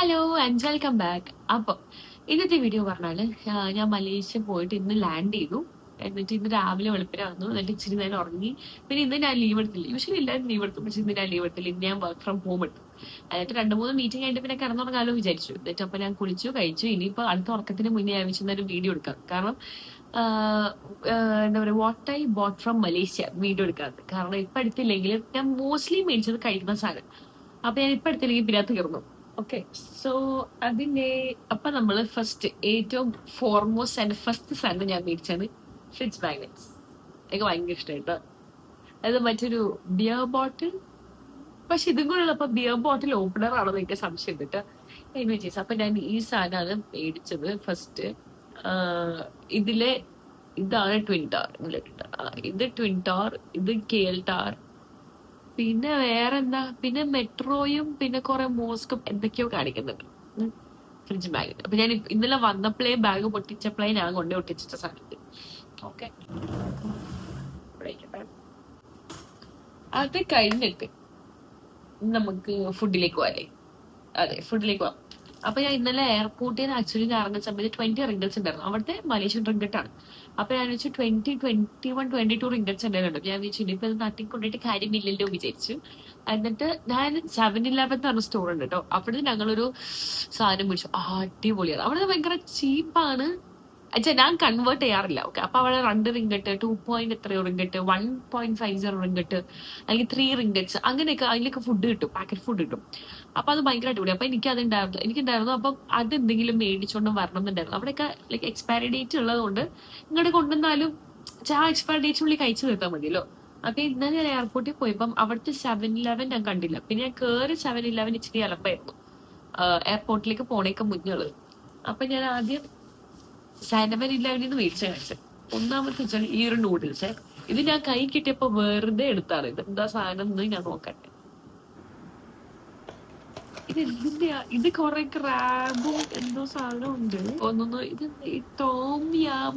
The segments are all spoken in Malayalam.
Hello and welcome back. അപ്പോൾ ഇന്നത്തെ വീഡിയോ പറഞ്ഞാല് ഞാൻ മലേഷ്യ പോയിട്ട് ഇന്ന് ലാൻഡ് ചെയ്തു. എന്നിട്ട് ഇന്ന് രാവിലെ വെളുപ്പിനെ വന്നു. എന്നിട്ട് ഇച്ചിരി നേരം ഉറങ്ങി. പിന്നെ ഇന്ന് ഞാൻ ലീവ് എടുത്തില്ല. യൂഷ്വലി എല്ലാവരും ലീവ് എടുക്കും, പക്ഷെ ഇന്ന് ഞാൻ ലീവ് എടുത്തില്ല. ഇന്ന് ഞാൻ വർക്ക് ഫ്രം ഹോം എടുത്തു. എന്നിട്ട് 2-3 മീറ്റിംഗ് ആയിട്ട് പിന്നെ കിടന്നുറങ്ങാലോ വിചാരിച്ചു. എന്നിട്ട് അപ്പോൾ ഞാൻ കുളിച്ചു കഴിച്ചു. ഇനിയിപ്പോൾ അടുത്ത ഉറക്കത്തിന് മുന്നേ ഞാൻ വെച്ചിരുന്ന വീഡിയോ എടുക്കാം. കാരണം എന്താ പറയുക, what I bought from Malaysia video എടുക്കാറുണ്ട്. കാരണം ഇപ്പം എടുത്തില്ലെങ്കിലും ഞാൻ മോസ്റ്റ്ലി മേടിച്ചത് കഴിക്കുന്ന സാധനം. അപ്പൊ ഞാൻ ഇപ്പം എടുത്തില്ലെങ്കിൽ പിന്നെ തീർന്നു. ഓക്കെ, സോ അതിന്റെ അപ്പൊ നമ്മള് ഫസ്റ്റ് ഏറ്റവും ഫോർമോസ്റ്റ് ആൻഡ് ഫസ്റ്റ് സാധനം ഞാൻ മേടിച്ചത് ഫ്രിഡ്ജ് മാഗ്നറ്റ്സ്. എനിക്ക് ഭയങ്കര ഇഷ്ടമായിട്ടോ. അത് മറ്റൊരു ബിയർ ബോട്ടിൽ, പക്ഷെ ഇതും കൂടെ ഉള്ളപ്പോ ബിയർ ബോട്ടിൽ ഓപ്പണർ ആണെന്ന് എനിക്ക് സംശയം കേട്ടോ. എനിവേസ്, അപ്പൊ ഞാൻ ഈ സാധനമാണ് മേടിച്ചത് ഫസ്റ്റ്. ഇതിലെ ഇതാണ് ട്വിൻ ടാർ. ഇത് ട്വിൻ ടാർ, ഇത് കേൽ ടാർ, പിന്നെ വേറെന്താ, പിന്നെ മെട്രോയും പിന്നെ കുറെ മോസ്കും എന്തൊക്കെയോ കാണിക്കുന്നുണ്ട് ഫ്രിഡ്ജ് ബാഗ്. അപ്പൊ ഞാൻ ഇന്നലെ വന്നപ്പോഴേ ബാഗ് പൊട്ടിച്ചപ്പോഴേ ഞാൻ കൊണ്ടേ ഒട്ടിച്ചിട്ട സാധനത്തിൽ. ഓക്കെ, അത് കഴിഞ്ഞിട്ട് നമുക്ക് ഫുഡിലേക്ക് പോകാല്ലേ. അതെ, ഫുഡിലേക്ക് പോവാം. അപ്പൊ ഞാൻ ഇന്നലെ എയർപോർട്ടിൽ നിന്ന് ആക്ച്വലി ഇറങ്ങുന്ന സമയത്ത് 20 റിംഗിൾസ് ഉണ്ടായിരുന്നു. അവിടുത്തെ മലേഷ്യൻ റിംഗിട്ട് ആണ്. അപ്പൊ ഞാൻ വെച്ചു 21-22 റിംഗിൾസ് ഉണ്ടായിരുന്നു. ഞാൻ വിചാരിച്ചു ഇനിയിപ്പോ ഇത് നാട്ടിൽ കൊണ്ടിട്ട് കാര്യമില്ലല്ലോ വിചാരിച്ചു. എന്നിട്ട് ഞാൻ 7-Eleven എന്ന് പറഞ്ഞ സ്റ്റോർ ഉണ്ട് കേട്ടോ. അവിടെ ഞങ്ങളൊരു സാധനം മേടിച്ചു. അടിപൊളിയാണ്. അവിടെ ഭയങ്കര ചീപ്പാണ്. ഞാൻ കൺവേർട്ട് ചെയ്യാറില്ല. ഓക്കെ, അപ്പൊ അവിടെ 2 റിംഗിട്ട്, 2 എത്രയോ റിംഗിട്ട്, 1.50 റിംഗിട്ട്, അല്ലെങ്കിൽ 3 റിംഗിറ്റ്സ്, അങ്ങനെയൊക്കെ അതിലൊക്കെ ഫുഡ് കിട്ടും, പാക്കറ്റ് ഫുഡ് കിട്ടും. അപ്പൊ അത് ഭയങ്കര അടിപൊളി. അപ്പൊ എനിക്കുണ്ടായിരുന്നു. അപ്പം അതെന്തെങ്കിലും മേടിച്ചോണ്ട് വരണം എന്നുണ്ടായിരുന്നു. അവിടെയൊക്കെ ലൈക്ക് എക്സ്പയറി ഡേറ്റ് ഉള്ളതുകൊണ്ട് ഇങ്ങോട്ട് കൊണ്ടുവന്നാലും ആ എക്സ്പയറി ഡേറ്റിനുള്ളിൽ കഴിച്ചു തീർത്താൽ മതിയല്ലോ. അപ്പൊ ഇന്നലെ ഞാൻ എയർപോർട്ടിൽ പോയപ്പം അവിടുത്തെ 7-Eleven ഞാൻ കണ്ടില്ല. പിന്നെ ഞാൻ കയറി 7-Eleven ഇച്ചിരി അലമ്പായിരുന്നു, എയർപോർട്ടിലേക്ക് പോണേക്ക് മുന്നുള്ളത്. അപ്പൊ ഞാൻ ആദ്യം 7-Eleven മേടിച്ച കഴിച്ചത്. ഒന്നാമത്തെ വെച്ചാൽ ഈ ഒരു നൂഡിൽസ്. ഇത് ഞാൻ കൈ കിട്ടിയപ്പോ വെറുതെ എടുത്താണ്. ഇത് എന്താ സാധനം എന്ന് ഞാൻ നോക്കട്ടെ. ഇത് എന്തിന്റെയാ? ഇത് കൊറേ ക്രാബും എന്തോ സാധനം ഉണ്ട്. ഇത് ടോം യാം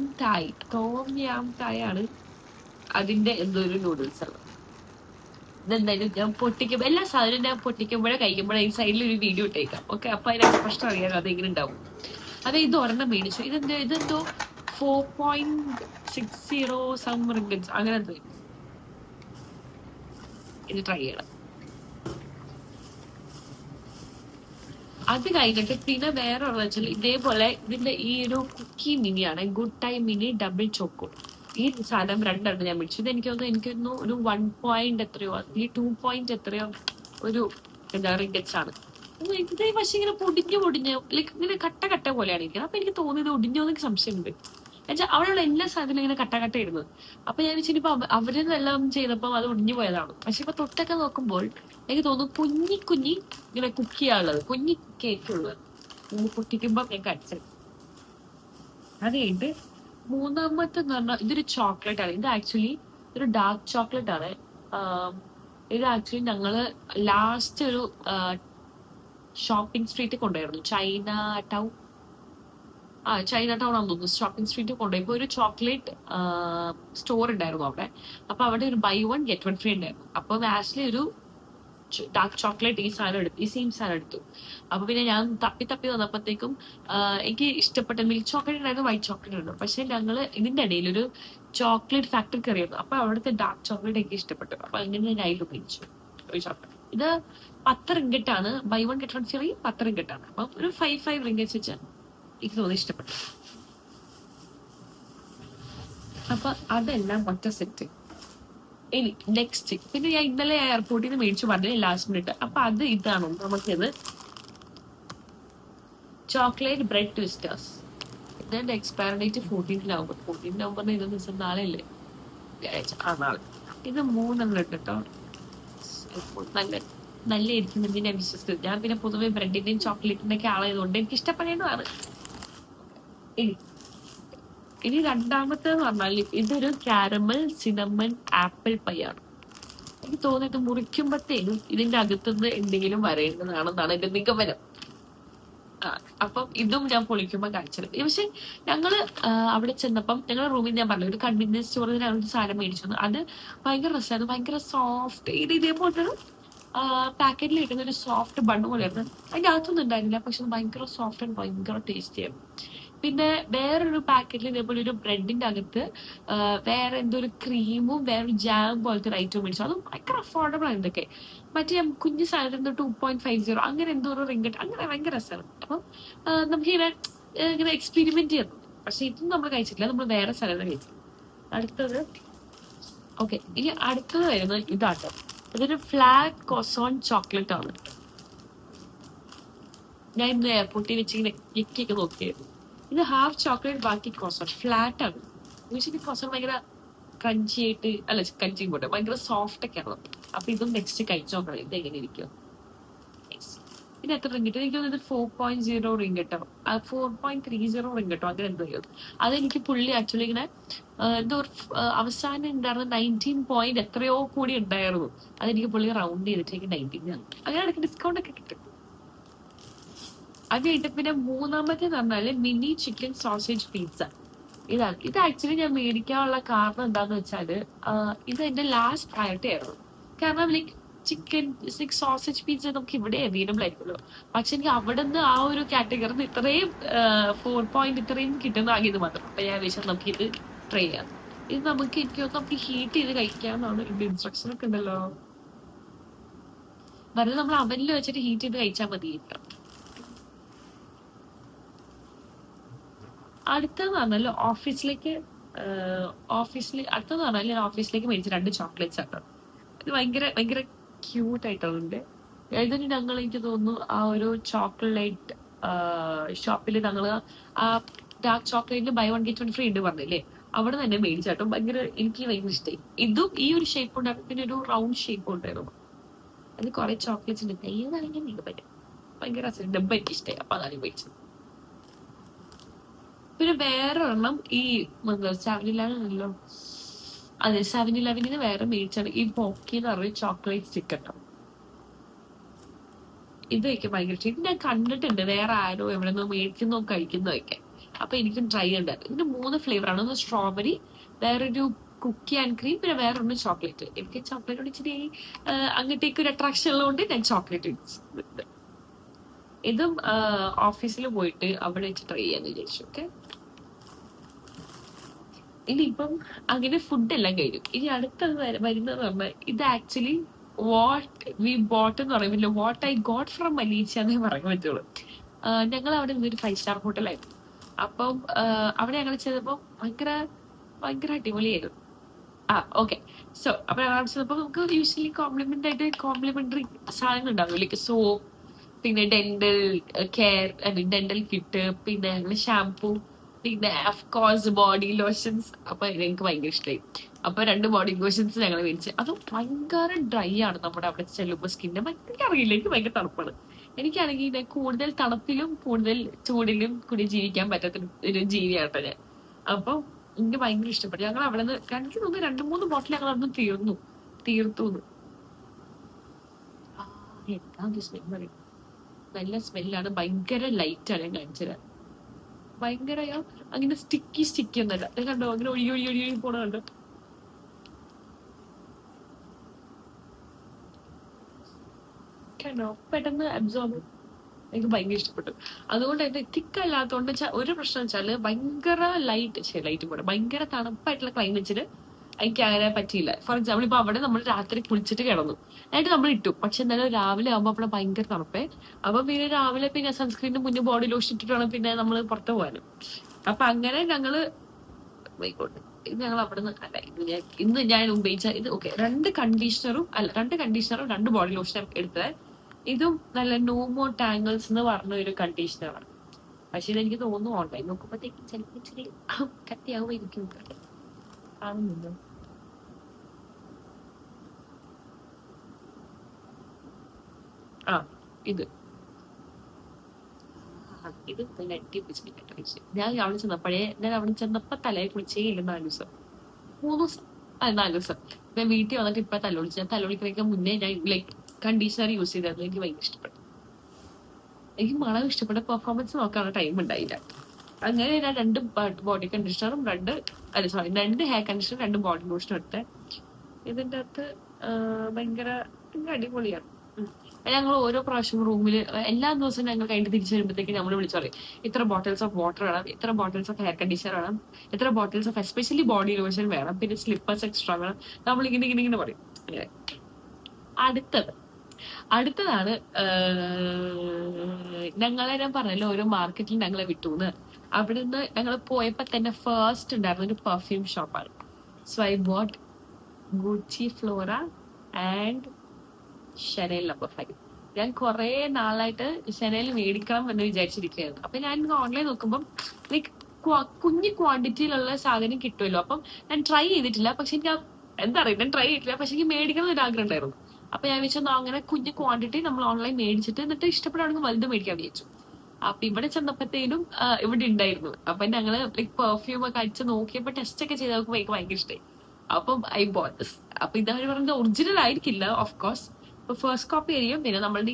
തായ് ആണ് അതിന്റെ എന്തോ ഒരു നൂഡിൽസ് ആണ്. ഇതെന്തായാലും ഞാൻ പൊട്ടിക്കുമ്പോ എല്ലാ സാധനവും ഞാൻ പൊട്ടിക്കുമ്പോഴേ കഴിക്കുമ്പോഴേ ഈ സൈഡിൽ ഒരു വീഡിയോ ഇട്ടേക്കാം. ഓക്കെ, അപ്പൊ അതിനകത്ത് പ്രശ്നം അറിയാം അത് എങ്ങനെ ഉണ്ടാവും. അതെ, ഇത് ഒരെണ്ണം മേടിച്ചു. ഇതെന്തോ 4.60 സം റിംഗിറ്റ്സ് അങ്ങനെ എന്തോ. ഇത് ട്രൈ ചെയ്യണം. അത് കഴിഞ്ഞിട്ട് പിന്നെ വേറെ ഉള്ള വെച്ചാൽ ഇതേപോലെ ഇതിന്റെ ഈ ഒരു കുക്കി മിനിയാണ്, good time mini double choco. ഈ സാധനം 2 ഞാൻ മേടിച്ചു. ഇത് എനിക്കൊന്ന് ഒരു 1 എത്രയോ, അല്ലെങ്കിൽ 2 എത്രയോ ഒരു എന്താ റിംഗിറ്റ്സ് ആണ്. ഇത് പക്ഷെ ഇങ്ങനെ പൊടിഞ്ഞ് ലൈക്ക് ഇങ്ങനെ കട്ട പോലെയാണ് ഇരിക്കുന്നത്. അപ്പൊ എനിക്ക് തോന്നിയത് ഒടിഞ്ഞോന്നൊക്കെ സംശയമുണ്ട്. എന്നുവെച്ചാൽ അവിടെയുള്ള എല്ലാ സാധനവും ഇങ്ങനെ കട്ട ഇടുന്നത്. അപ്പൊ ഞാൻ വെച്ചിപ്പോ അവരെല്ലാം ചെയ്തപ്പോ അത് ഒടിഞ്ഞു പോയതാണ്. പക്ഷെ ഇപ്പൊ തൊട്ടൊക്കെ നോക്കുമ്പോൾ എനിക്ക് തോന്നുന്നു കുഞ്ഞി ഇങ്ങനെ കുക്ക് ചെയ്യാനുള്ളത്, കുഞ്ഞി കേക്ക് ഉള്ളത് പൊട്ടിക്കുമ്പോ ഞാൻ കഴിച്ചത്. അത് കഴിഞ്ഞിട്ട് മൂന്നാമത്തെ എന്ന് പറഞ്ഞാൽ ഇതൊരു ചോക്ലേറ്റ് ആണ്. ഇത് ആക്ച്വലി ഒരു ഡാർക്ക് ചോക്ലേറ്റ് ആണ്. ഇത് ആക്ച്വലി ഞങ്ങള് ലാസ്റ്റ് ഒരു ഷോപ്പിംഗ് സ്ട്രീറ്റിൽ കൊണ്ടുപോയിരുന്നു. ചൈന ടൗൺ ആണെന്ന് തോന്നുന്നു. ഷോപ്പിംഗ് സ്ട്രീറ്റിൽ കൊണ്ടുപോയി ഒരു ചോക്ലേറ്റ് സ്റ്റോർ ഉണ്ടായിരുന്നു അവിടെ. അപ്പൊ അവിടെ ഒരു buy 1 get 1 free ഉണ്ടായിരുന്നു. അപ്പൊ ആക്ച്വലി ഒരു ഡാർക്ക് ചോക്ലേറ്റ് ഈ സെയിം സാധനം എടുത്തു. അപ്പൊ പിന്നെ ഞാൻ തപ്പി വന്നപ്പോഴത്തേക്കും എനിക്ക് ഇഷ്ടപ്പെട്ട മിൽക്ക് ചോക്ലേറ്റ് ഉണ്ടായിരുന്നു, വൈറ്റ് ചോക്ലേറ്റ് ഉണ്ടായിരുന്നു. പക്ഷെ ഞങ്ങള് ഇതിന്റെ ഇടയിൽ ഒരു ചോക്ലേറ്റ് ഫാക്ടറി കയറിയിരുന്നു. അപ്പൊ അവിടുത്തെ ഡാർക്ക് ചോക്ലേറ്റ് എനിക്ക് ഇഷ്ടപ്പെട്ടു. അപ്പൊ അങ്ങനെ ഞാൻ അതിൽ ഉപയോഗിച്ചു ഒരു ചോക്ലേറ്റ്. ഇത് 10 ringgit buy 1 get 1 free 10 ringgit ആണ്. അപ്പൊ ഒരു 5 റിംഗിറ്റ്സ് വെച്ച് എനിക്ക് തോന്നി ഇഷ്ടപ്പെട്ടു. അപ്പൊ അതെല്ലാം ഒറ്റ സെറ്റ്. ഇനി നെക്സ്റ്റ് പിന്നെ ഞാൻ ഇന്നലെ എയർപോർട്ടിൽ നിന്ന് മേടിച്ചു പറഞ്ഞ ലാസ്റ്റ് മിനിറ്റ്. അപ്പൊ ഇതാണോ നമുക്കിത് ചോക്ലേറ്റ് ബ്രെഡ് ട്വിസ്റ്റേഴ്സ്. ഇതിന്റെ എക്സ്പയറി ഡേറ്റ് 14 നവംബറിന് ഇത് ദിവസം നാളെ അല്ലേ, നാളെ. ഇത് 3 ഉണ്ട് കേട്ടോ. നല്ല ഇരിക്കുന്നതിന് ഞാൻ വിശ്വസിക്കുന്നത്. ഞാൻ പിന്നെ പൊതുവെ ബ്രെഡിന്റെയും ചോക്ലേറ്റിന്റെ ഒക്കെ ആളായതുകൊണ്ട് എനിക്ക് ഇഷ്ടപ്പെടേണ്ടതാണ്. ഇനി രണ്ടാമത്തേന്ന് പറഞ്ഞാൽ ഇതൊരു കാരമൽ സിനമൺ ആപ്പിൾ പൈ ആണ്. എനിക്ക് തോന്നിയത് മുറിക്കുമ്പോഴത്തേനും ഇതിന്റെ അകത്തുനിന്ന് എന്തെങ്കിലും വരേണ്ടതാണെന്നാണ് എന്റെ നിഗമനം. അപ്പം ഇതും ഞാൻ പൊളിക്കുമ്പോൾ കാണിച്ചത്. പക്ഷെ ഞങ്ങള് അവിടെ ചെന്നപ്പം ഞങ്ങളുടെ റൂമിൽ ഞാൻ പറഞ്ഞു ഒരു കൺവീനിയൻസ് സ്റ്റോറിൽ ഞങ്ങൾ ഒരു സാധനം മേടിച്ചു. അത് ഭയങ്കര രസമായിരുന്നു, ഭയങ്കര സോഫ്റ്റ്. ഇതേപോലത്തെ പാക്കറ്റിൽ കിട്ടുന്ന ഒരു സോഫ്റ്റ് ബണ്ണ് പോലെയായിരുന്നു. അതിൻ്റെ അകത്തൊന്നും ഉണ്ടായിരുന്നില്ല, പക്ഷെ അത് ഭയങ്കര സോഫ്റ്റ് ആൻഡ് ഭയങ്കര ടേസ്റ്റി ആയിരുന്നു. പിന്നെ വേറൊരു പാക്കറ്റിൽ ഇതേപോലെ ഒരു ബ്രെഡിന്റെ അകത്ത് വേറെ എന്തോ ഒരു ക്രീമും വേറൊരു ജാം പോലത്തെ ഒരു ഐറ്റം മേടിച്ചു. അതും ഭയങ്കര അഫോർഡബിൾ ആണ് ഇതൊക്കെ. മറ്റേ കുഞ്ഞു സാധനത്തിന് 2.50 അങ്ങനെ എന്തോ ഒരു റിങ്കറ്റ്, അങ്ങനെ ഭയങ്കര രസമാണ്. അപ്പം നമുക്കിങ്ങനെ ഇങ്ങനെ എക്സ്പെരിമെന്റ് ചെയ്യുന്നു. പക്ഷെ ഇതൊന്നും നമ്മൾ കഴിച്ചിട്ടില്ല, നമ്മൾ വേറെ സ്ഥലത്ത് കഴിച്ചത്. അടുത്തത് ഓക്കെ, ഇനി അടുത്തത് വരുന്നത് ഇതാട്ടോ. ഇതൊരു ഫ്ലാറ്റ് കോസോൺ ചോക്ലേറ്റ് ആണ്. ഞാൻ ഇന്ന് എയർപോർട്ടിൽ വെച്ച് ഇങ്ങനെ ഞെക്കിയൊക്കെ നോക്കിയായിരുന്നു. ഇത് ഹാഫ് ചോക്ലേറ്റ് ബാക്കി കോസോൺ, ഫ്ലാറ്റ് ആണ്. യൂഷ്വലി കോസോൺ ഭയങ്കര ക്രഞ്ചി ആയിട്ട്, അല്ല ക്രഞ്ചി പോട്ടെ, ഭയങ്കര സോഫ്റ്റ് ഒക്കെ ആണ്. അപ്പൊ ഇതും നെക്സ്റ്റ് കഴിച്ചു നോക്കണം ഇത് എങ്ങനെ ഇരിക്കും. പിന്നെ എത്ര റിങ്കറ്റ്? എനിക്ക് തോന്നുന്നത് 4.0 റിങ്കറ്റോ 4.30 റിങ്കറ്റോ അങ്ങനെ എന്തോ ചെയ്യും. അതെനിക്ക് പുള്ളി ആക്ച്വലി ഇങ്ങനെ എന്തോ അവസാനം ഉണ്ടായിരുന്ന 19 പോയിന്റ് എത്രയോ കൂടി ഉണ്ടായിരുന്നു. അതെനിക്ക് പുള്ളി റൗണ്ട് ചെയ്തിട്ട് എനിക്ക് 19 ആണ്. അങ്ങനെ എനിക്ക് ഡിസ്കൗണ്ട് ഒക്കെ കിട്ടും. അത് കഴിഞ്ഞിട്ട് പിന്നെ മൂന്നാമത്തെ പറഞ്ഞാല് മിനി ചിക്കൻ സോസേജ് പിസ്സ. ഇതാണ്. ഇത് ആക്ച്വലി ഞാൻ മേടിക്കാനുള്ള കാരണം എന്താന്ന് വെച്ചാല് ഇത് എന്റെ ലാസ്റ്റ് പ്രയോറിറ്റി ആയിരുന്നു. കാരണം ലൈക്ക് ചിക്കൻ സോസേജ് പിസ്സ നമുക്ക് ഇവിടെ അവൈലബിൾ ആയിരിക്കുമല്ലോ. പക്ഷെ എനിക്ക് അവിടെ നിന്ന് ആ ഒരു കാറ്റഗറിന്ന് ഇത്രയും 4 ഇത്രയും കിട്ടുന്നതാകിയത് മാത്രം. അപ്പൊ ഞാൻ വിചാരിച്ചു നമുക്ക് ഇത് ട്രൈ ചെയ്യാം. ഇത് നമുക്ക് നമുക്ക് ഹീറ്റ് ചെയ്ത് കഴിക്കാമെന്നാണ് ഇതിന്റെ ഇൻസ്ട്രക്ഷൻ ഒക്കെ ഉണ്ടല്ലോ. വെറുതെ നമ്മൾ അവനിൽ വെച്ചിട്ട് ഹീറ്റ് ചെയ്ത് കഴിച്ചാൽ മതി. അടുത്തെന്ന് പറഞ്ഞാൽ ഓഫീസിലേക്ക് അടുത്തെന്ന് പറഞ്ഞാൽ ഞാൻ ഓഫീസിലേക്ക് മേടിച്ച 2 ചോക്ലേറ്റ്സ് ആട്ടോ. ഇത് ഭയങ്കര ഭയങ്കര ക്യൂട്ട് ആയിട്ടുണ്ട്. ഇതിന് ഞങ്ങൾ എനിക്ക് തോന്നുന്നു ആ ഒരു ചോക്ലേറ്റ് ഷോപ്പിൽ ഞങ്ങൾ ആ ഡാർക്ക് ചോക്ലേറ്റിന് ബൈ 1 get 1 ഫ്രീ ഉണ്ട് പറഞ്ഞില്ലേ, അവിടെ തന്നെ മേടിച്ചാട്ടോ. ഭയങ്കര എനിക്ക് ഭയങ്കര ഇഷ്ടമായി. ഇതും ഈ ഒരു ഷേപ്പ് ഉണ്ടായിരുന്നു, പിന്നെ ഒരു റൗണ്ട് ഷേപ്പ് ഉണ്ടായിരുന്നു. അത് കുറെ ചോക്ലേറ്റ്സ് ഉണ്ട്. ഏതാണെങ്കിൽ നിങ്ങൾക്ക് പറ്റും. ഭയങ്കര ഡബ്ബ എനിക്ക് ഇഷ്ടമായി, അപ്പൊ അതാണ് മേടിച്ചത്. പിന്നെ വേറെ ഒരെണ്ണം ഈ 7-Eleven ഉണ്ടല്ലോ, അതെ 7-Eleven വേറെ മേടിച്ചാണ് ഈ പോക്കി എന്ന് പറഞ്ഞ ചോക്ലേറ്റ് സ്റ്റിക്ക് കേട്ടോ. ഇത് എനിക്ക് ഭയങ്കര ഇഷ്ടം. ഇത് ഞാൻ കണ്ടിട്ടുണ്ട് വേറെ ആരോ എവിടെ നിന്നോ മേടിക്കുന്നോ കഴിക്കുന്നോ ഒക്കെ. അപ്പൊ എനിക്കും ട്രൈ ഉണ്ടായിരുന്നു. ഇതിന് 3 ഫ്ലേവർ ആണ്. ഒന്ന് സ്ട്രോബെറി, വേറൊരു കുക്കി ആൻഡ് ക്രീം, പിന്നെ വേറെ ഒന്ന് ചോക്ലേറ്റ്. എനിക്ക് ചോക്ലേറ്റ് ഇച്ചിരി അങ്ങോട്ടേക്ക് ഒരു അട്രാക്ഷൻ ഉള്ളതുകൊണ്ട് ഞാൻ ചോക്ലേറ്റ് മേടിച്ചു. ഇതും ഓഫീസിൽ പോയിട്ട് അവിടെ വെച്ച് ട്രൈ ചെയ്യാന്ന് വിചാരിച്ചു. ഓക്കെ, ഇനിയിപ്പം അങ്ങനെ ഫുഡ് എല്ലാം കഴിഞ്ഞു. ഇനി അടുത്തത് വരുന്നത് പറഞ്ഞാൽ ഇത് ആക്ച്വലി വാട്ട് വി ബോട്ട് എന്ന് പറയുമ്പോൾ what I got from Malaysia എന്നേ പറയാൻ പറ്റുള്ളൂ. ഞങ്ങൾ അവിടെ നിന്നൊരു 5 സ്റ്റാർ ഹോട്ടലായിരുന്നു. അപ്പം അവിടെ ഞങ്ങൾ ചെയ്തപ്പോൾ ഭയങ്കര ഭയങ്കര അടിപൊളിയായിരുന്നു. ഓക്കെ. സോ അപ്പൊ ഞങ്ങൾ അവിടെ ചെന്നപ്പോൾ നമുക്ക് യൂഷ്വലി കോംപ്ലിമെന്ററി സാധനങ്ങൾ ഉണ്ടാവും. ലൈക്ക് സോപ്പ്, പിന്നെ ഡെന്റൽ കെയർ, ഡെന്റൽ കിറ്റ്, പിന്നെ ഞങ്ങൾ ഷാംപൂ, പിന്നെ അഫ്കോഴ്സ് ബോഡി ലോഷൻസ്. അപ്പൊ എനിക്ക് ഭയങ്കര ഇഷ്ടമായി. അപ്പൊ 2 ബോഡി ലോഷൻസ് ഞങ്ങൾ മേടിച്ച്. അത് ഭയങ്കര ഡ്രൈ ആണ് നമ്മുടെ അവിടെ ചെല്ലുമ്പോൾ സ്കിന്നെ. ഭയങ്കര അറിയില്ല, എനിക്ക് ഭയങ്കര തണുപ്പാണ്. എനിക്കാണെങ്കിൽ കൂടുതൽ തണുപ്പിലും കൂടുതൽ ചൂടിലും കൂടി ജീവിക്കാൻ പറ്റാത്ത ഒരു ജീവിയാട്ടോ ഞാൻ. അപ്പൊ എനിക്ക് ഭയങ്കര ഇഷ്ടപ്പെട്ടു. ഞങ്ങൾ അവിടെ നിന്ന് എനിക്ക് തോന്നുന്നു 2-3 ബോട്ടിൽ ഞങ്ങൾ അവിടെ നിന്ന് തീർത്തു. എന്താ സ്മെൽ പറയും, നല്ല സ്മെല്ലാണ്, ഭയങ്കര ലൈറ്റാണ്. ഞാൻ കാണിച്ചത് ഭയങ്കര അങ്ങനെ സ്റ്റിക്കി ഒന്നല്ല. കണ്ടോ, അങ്ങനെ ഒഴുകി പോണ കണ്ടോ. കണ്ടോ, പെട്ടെന്ന് അബ്സോർബ്. എനിക്ക് ഭയങ്കര ഇഷ്ടപ്പെട്ടു. അതുകൊണ്ട് എന്റെ തിക്കല്ലാത്തതുകൊണ്ട് ഒരു പ്രശ്നം വെച്ചാല് ഭയങ്കര ലൈറ്റ് പോലെ ഭയങ്കര തണുപ്പായിട്ടുള്ള ക്ലൈമറ്റിന് എനിക്ക് അങ്ങനെ പറ്റിയില്ല. ഫോർ എക്സാമ്പിൾ ഇപ്പൊ അവിടെ നമ്മൾ രാത്രി കുളിച്ചിട്ട് കിടന്നു, എന്നിട്ട് നമ്മൾ ഇട്ടു. പക്ഷെ എന്നാലും രാവിലെ ആകുമ്പോൾ അവിടെ ഭയങ്കര തണുപ്പേ. അപ്പൊ പിന്നെ രാവിലെ പിന്നെ സൺസ്ക്രീനിന് മുന്നേ ബോഡി ലോഷൻ ഇട്ടിട്ടാണ് പിന്നെ നമ്മൾ പുറത്ത് പോകാനും. അപ്പൊ അങ്ങനെ ഞങ്ങൾ അവിടെ നിന്ന് ഇന്ന് ഞാൻ ഉപയോഗിച്ച ഇത് ഓക്കെ 2 കണ്ടീഷണറും 2 ബോഡി ലോഷനും എടുത്തത്. ഇതും നല്ല നോമോ ടാങ്കിൾസ് എന്ന് പറഞ്ഞ ഒരു കണ്ടീഷണറാണ്. പക്ഷെ ഇതെനിക്ക് തോന്നുന്നു ഓൺലൈൻ നോക്കുമ്പോഴത്തേക്കും ചിലപ്പോൾ ഇച്ചിരി കത്തിയാവുമായിരിക്കും. കാണുന്നുണ്ടോ? ഇത് നല്ല അടിപിടിച്ചിട്ട് ഞാൻ അവിടെ ചെന്നപ്പോ തലയെ കുളിച്ചേ ഇല്ല 4 ദിവസം 3 ദിവസം 4 ദിവസം. ഞാൻ വീട്ടിൽ വന്നിട്ട് ഇപ്പൊ തലൊളിച്ച്. ഞാൻ തലൊളിക്കുന്നതിന് മുന്നേ ഞാൻ ലൈക്ക് കണ്ടീഷണർ യൂസ് ചെയ്തായിരുന്നു. എനിക്ക് ഭയങ്കര ഇഷ്ടപ്പെട്ടു. എനിക്ക് മണം ഇഷ്ടപ്പെട്ട പെർഫോമൻസ് നോക്കാനുള്ള ടൈം ഉണ്ടായില്ല. അങ്ങനെ ഞാൻ 2 ബോഡി കണ്ടീഷണറും 2 ഹെയർ കണ്ടീഷണറും 2 ബോഡി ലോഷനും എടുത്തേ. ഇതിൻ്റെ അകത്ത് ഭയങ്കര അടിപൊളിയാണ്. ഞങ്ങൾ ഓരോ പ്രാവശ്യം റൂമിൽ എല്ലാ ദിവസവും ഞങ്ങൾ കഴിഞ്ഞിട്ട് തിരിച്ചു വരുമ്പോഴത്തേക്ക് നമ്മൾ വിളിച്ചു പറയും ഇത്ര ബോട്ടിൽസ് ഓഫ് വാട്ടർ വേണം, ഇത്ര ബോട്ടിൽസ് ഓഫ് ഹെയർ കണ്ടീഷണർ വേണം, ഇത്ര bottles of especially body lotion വേണം, പിന്നെ സ്ലിപ്പേഴ്സ് എക്സ്ട്രാ വേണം. നമ്മൾ ഇങ്ങനെ പറയും. അങ്ങനെ അടുത്തതാണ് ഞങ്ങളെ ഞാൻ പറഞ്ഞല്ലോ ഓരോ മാർക്കറ്റിൽ ഞങ്ങളെ വിട്ടുന്ന്. അവിടുന്ന് ഞങ്ങൾ പോയപ്പോ തന്നെ ഫസ്റ്റ് ഉണ്ടായിരുന്ന ഒരു പെർഫ്യൂം ഷോപ്പാണ്. So I boat Gucci Flora and Chanel number 5. ഞാൻ കുറെ നാളായിട്ട് ഷനേൽ മേടിക്കണം എന്ന് വിചാരിച്ചിരിക്കുകയായിരുന്നു. അപ്പൊ ഞാൻ ഓൺലൈൻ നോക്കുമ്പോൾ ലൈക്ക് കുഞ്ഞു ക്വാണ്ടിറ്റിയിലുള്ള സാധനം കിട്ടുമല്ലോ. അപ്പം ഞാൻ ട്രൈ ചെയ്തിട്ടില്ല. പക്ഷെ എനിക്ക് എന്താ പറയുക, ഞാൻ ട്രൈ ചെയ്തിട്ടില്ല. പക്ഷെ എനിക്ക് മേടിക്കണം എന്നൊരു ആഗ്രഹം ഉണ്ടായിരുന്നു. അപ്പൊ ഞാൻ വിചാരിച്ചു അങ്ങനെ കുഞ്ഞു ക്വാണ്ടിറ്റി നമ്മൾ ഓൺലൈൻ മേടിച്ചിട്ട് എന്നിട്ട് ഇഷ്ടപ്പെടുകയാണെങ്കിൽ വലുത് മേടിക്കാൻ വിചാരിച്ചു. അപ്പൊ ഇവിടെ ചെന്നപ്പോഴത്തേനും ഇവിടെ ഉണ്ടായിരുന്നു. അപ്പൊ ഞങ്ങള് ലൈക്ക് പെർഫ്യൂം ഒക്കെ അടിച്ച് നോക്കിയപ്പോ ടെസ്റ്റ് ഒക്കെ ചെയ്ത് നോക്കുമ്പോൾ എനിക്ക് ഭയങ്കര ഇഷ്ടമായി. അപ്പം ഐ ബോട്ട് ദിസ്. അപ്പൊ ഇതവര് പറയുന്നത് ഒറിജിനൽ ആയിരിക്കില്ല ഓഫ് കോഴ്സ്. ഇപ്പൊ ഫസ്റ്റ് കോപ്പി ആയിരിക്കും. പിന്നെ നമ്മളുടെ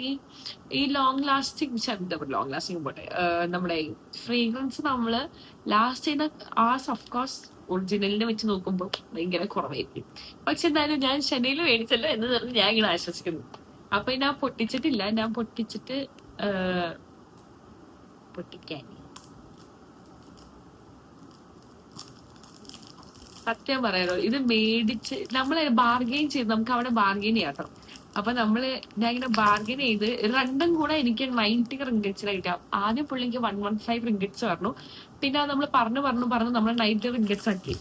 ഈ ലോങ് ലാസ്റ്റിംഗ് പോട്ടെ, നമ്മുടെ ഫ്രേഗ്രൻസ് നമ്മള് ലാസ്റ്റ് ചെയ്യുന്ന ആസ് ഓഫ് കോഴ്സ് ഒറിജിനലിനെ വെച്ച് നോക്കുമ്പോൾ ഭയങ്കര കുറവായിരിക്കും. പക്ഷെ എന്തായാലും ഞാൻ ഷനേൽ മേടിച്ചല്ലോ എന്ന് പറഞ്ഞ് ഞാൻ ഇങ്ങനെ ആശ്വസിക്കുന്നു. അപ്പൊ ഞാൻ പൊട്ടിച്ചിട്ടില്ല. ഞാൻ പൊട്ടിച്ചിട്ട് പൊട്ടിക്കാൻ സത്യം പറയാലോ, ഇത് മേടിച്ച് നമ്മള് ബാർഗെയിൻ ചെയ്ത് നമുക്ക് അവിടെ ബാർഗെയിൻ ചെയ്യാട്ടോ. അപ്പൊ ഞാൻ ഇങ്ങനെ ബാർഗെയിൻ ചെയ്ത് രണ്ടും കൂടെ എനിക്ക് 90 റിങ്കറ്റ്സിലാണ് കിട്ടിയ. ആദ്യം പുള്ളിക്ക് 115 റിങ്കറ്റ്സ് പറഞ്ഞു. പിന്നെ അത് നമ്മൾ പറഞ്ഞു നമ്മൾ 90 റിങ്കറ്റ്സ് ആക്കി.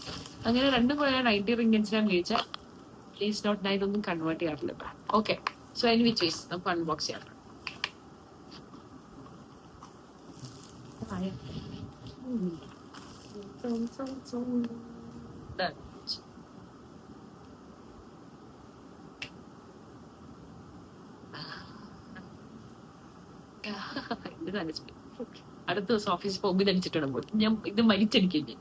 അങ്ങനെ രണ്ടും കൂടെ 90 റിങ്കറ്റ്സിലാണ് മേടിച്ച. പ്ലീസ് നോട്ട്, ഞാൻ ഇതൊന്നും കൺവേർട്ട് ചെയ്യാറില്ല. ഓക്കെ, സോ എനി വിച്ച് നമുക്ക് അൺബോക്സ് ചെയ്യാം. അടുത്ത ദിവസം ഓഫീസിൽ പോകുമ്പോൾ ഇതടിച്ചിട്ടുണ്ട്. ഞാൻ ഇത് മരിച്ചടിക്കും.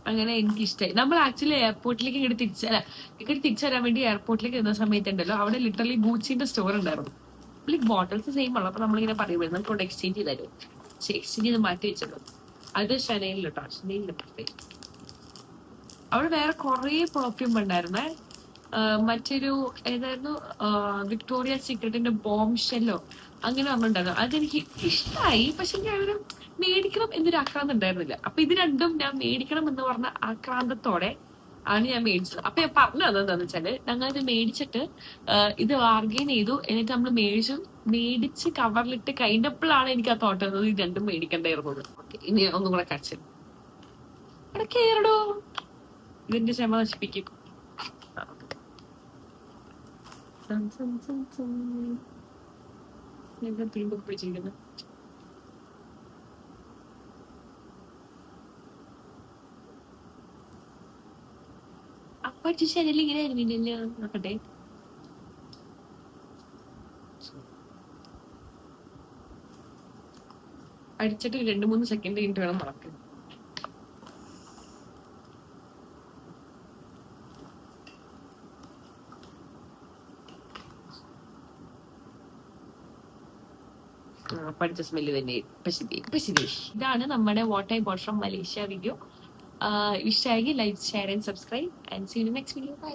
അങ്ങനെ എനിക്ക് ഇഷ്ടമായി. നമ്മൾ ആക്ച്വലി എയർപോർട്ടിലേക്ക് ഇങ്ങോട്ട് തിരിച്ചു വരാൻ വേണ്ടി എയർപോർട്ടിലേക്ക് ഇരുന്ന സമയത്തുണ്ടല്ലോ, അവിടെ ലിറ്ററലി ഗൂച്ചിന്റെ സ്റ്റോർ ഉണ്ടായിരുന്നു. ലൈക്ക് ബോട്ടിൽസ് സെയിം ഉള്ളു. അപ്പൊ നമ്മളിങ്ങനെ പറയുമ്പോൾ നമുക്ക് എക്സ്ചേഞ്ച് ചെയ്താലും എക്സ്ചേഞ്ച് ചെയ്ത് മാറ്റി വെച്ചല്ലോ. അത് ഷനേലിട്ടോ, ഷനേലിന്റെ പെർഫെക്റ്റ്. അവിടെ വേറെ കുറെ പെർഫ്യൂം ഉണ്ടായിരുന്നേ. മറ്റൊരു ഏതായിരുന്നു, വിക്ടോറിയ സീക്രട്ടിന്റെ ബോംബ് ഷെല്ലോ അങ്ങനെ ഒന്നുണ്ടായിരുന്നു. അതെനിക്ക് ഇഷ്ടമായി. പക്ഷെ ഞാൻ മേടിക്കണം എന്നൊരു ആക്രാന്തം ഉണ്ടായിരുന്നില്ല. അപ്പൊ ഇത് രണ്ടും ഞാൻ മേടിക്കണം എന്ന് പറഞ്ഞ ആക്രാന്തത്തോടെ ആണ് ഞാൻ മേടിച്ചത്. അപ്പൊ ഞാൻ പറഞ്ഞത് എന്താന്ന് വെച്ചാല്, ഞങ്ങളിത് മേടിച്ചിട്ട് ഇത് ബാർഗെയിൻ ചെയ്തു. എന്നിട്ട് നമ്മൾ മേടിച്ച് കവറിലിട്ട് കഴിഞ്ഞപ്പോഴാണ് എനിക്ക് ആ തോട്ട് വന്നത് ഇത് രണ്ടും മേടിക്കണ്ടായിരുന്നത്. ഓക്കെ, ഇനി ഒന്നും കൂടെ കടിച്ചു അവിടെ കേറടോ, ഇതിന്റെ ക്ഷമ നശിപ്പിക്കും. തുരുമ്പൊക്കെ പിടിച്ചിരിക്കുന്നു. അപ്പൊ ശരിയല്ല, ഇങ്ങനെ ആയിരുന്നില്ലല്ലോ. നോക്കട്ടെ, അടിച്ചിട്ട് 2-3 സെക്കൻഡ് കഴിഞ്ഞിട്ട് വേണം മറക്കാൻ. പഠിച്ച സ്മെല്ല് തന്നെ. ഇതാണ് നമ്മുടെ what I bought from Malaysia video. ഇഷ്ടമായി like, share and subscribe and see you next video. By.